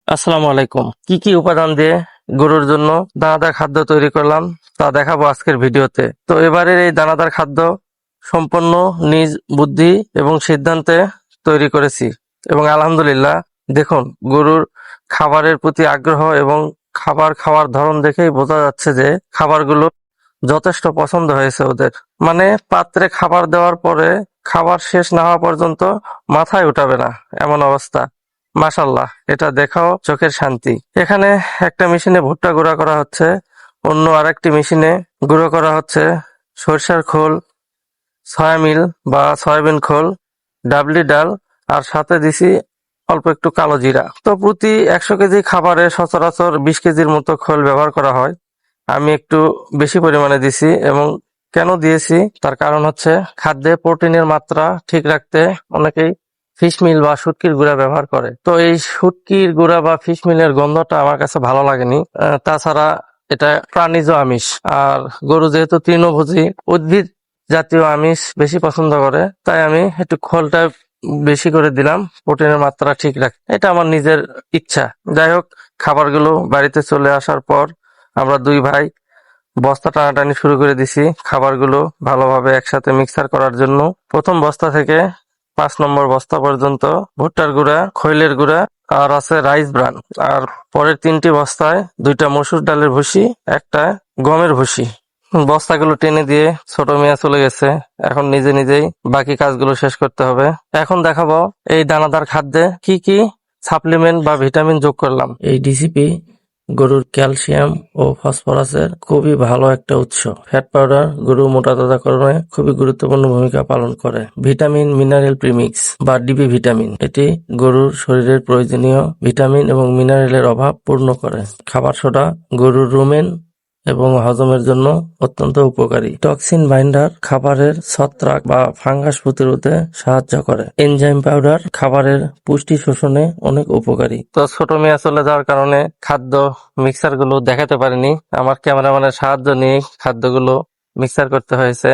আসসালামু আলাইকুম। কি কি উপাদান দিয়ে গরুর জন্য দানাদার খাদ্য তৈরি করলাম তা দেখাবো আজকের ভিডিওতে। তো এবারের এই দানাদার খাদ্য সম্পূর্ণ নিজ বুদ্ধি এবং সিদ্ধান্তে তৈরি করেছি এবং আলহামদুলিল্লাহ দেখুন গরুর খাবারের প্রতি আগ্রহ এবং খাবার খাওয়ার ধরন দেখেই বোঝা যাচ্ছে যে খাবারগুলো যথেষ্ট পছন্দ হয়েছে ওদের। মানে পাত্রে খাবার দেওয়ার পরে খাবার শেষ না হওয়া পর্যন্ত মাথায় উঠাবে না এমন অবস্থা। মাশাআল্লাহ, এটা দেখাও চোখের শান্তি। এখানে একটা মেশিনে ভুট্টা গুঁড়া করা হচ্ছে, অন্য আরেকটি মেশিনে গুঁড়ো করা হচ্ছে সরিষার খোল, সয়া মিল বা সয়াবিন খোল, ডাবলি ডাল, আর সাথে দিছি অল্প একটু কালো জিরা। তো প্রতি ১০০ কেজি খাবারে সচরাচর ২০ কেজির মতো খোল ব্যবহার করা হয়। আমি একটু বেশি পরিমাণে দিছি এবং কেন দিয়েছি তার কারণ হচ্ছে খাদ্যে প্রোটিনের মাত্রা ঠিক রাখতে অনেকেই ফিশ মিল বা শুটকির গুঁড়া ব্যবহার করে। তো এই শুটকির গুঁড়া বা ফিশ মিলের গন্ধটা আমার কাছে ভালো লাগেনি। তাছাড়া এটা প্রাণীজ আমিষ, আর গরু যেহেতু তৃণভোজী উদ্ভিদ জাতীয় আমিষ বেশি পছন্দ করে, তাই আমি একটু খোলটা বেশি করে দিলাম প্রোটিনের মাত্রা ঠিক রাখতে। এটা আমার নিজের ইচ্ছা। যাই হোক, খাবারগুলো বাড়িতে চলে আসার পর আমরা দুই ভাই বস্তা টানাটানি শুরু করে দিছি খাবারগুলো ভালোভাবে একসাথে মিক্সার করার জন্য। প্রথম বস্তা থেকে ৫ নম্বর বস্তা পর্যন্ত ভুট্টার গুঁড়া, খৈলের গুঁড়া আর আছে রাইস ব্রান। আর পরের ৩টি বস্তায় ২টা মসুর ডালের ভুসি, একটা গমের ভুসি। বস্তাগুলো টেনে দিয়ে ছোট মিয়া চলে গেছে। এখন নিজে নিজেই বাকি কাজগুলো শেষ করতে হবে। এখন দেখাবো এই দানাদার খাদ্যে কি কি সাপ্লিমেন্ট বা ভিটামিন যোগ করলাম। এই ডিসিপি গরুর ক্যালসিয়াম ও ফসফরাসের খুবই ভালো একটা উৎস। ফ্যাট পাউডার গরুর মোটাতাজাকরণে খুবই গুরুত্বপূর্ণ ভূমিকা পালন করে। ভিটামিন মিনারেল প্রিমিক্স বা ডিবি ভিটামিন, এটি গরুর শরীরের প্রয়োজনীয় ভিটামিন এবং মিনারেলের অভাব পূর্ণ করে। খাবার সোডা গরুর রুমেন এবং হজমের জন্য অত্যন্ত উপকারী। টক্সিন বাইন্ডার খাবারের ছত্রাক বা ফাঙ্গাস প্রতিরোধে সাহায্য করে। এনজাইম পাউডার খাবারের পুষ্টি শোষণে অনেক উপকারী। তো ছোট মেয়ে চলে যাওয়ার কারণে খাদ্য মিক্সার গুলো দেখাতে পারিনি। আমার ক্যামেরাম্যানের সাহায্য নিয়ে খাদ্যগুলো মিক্সার করতে হয়েছে।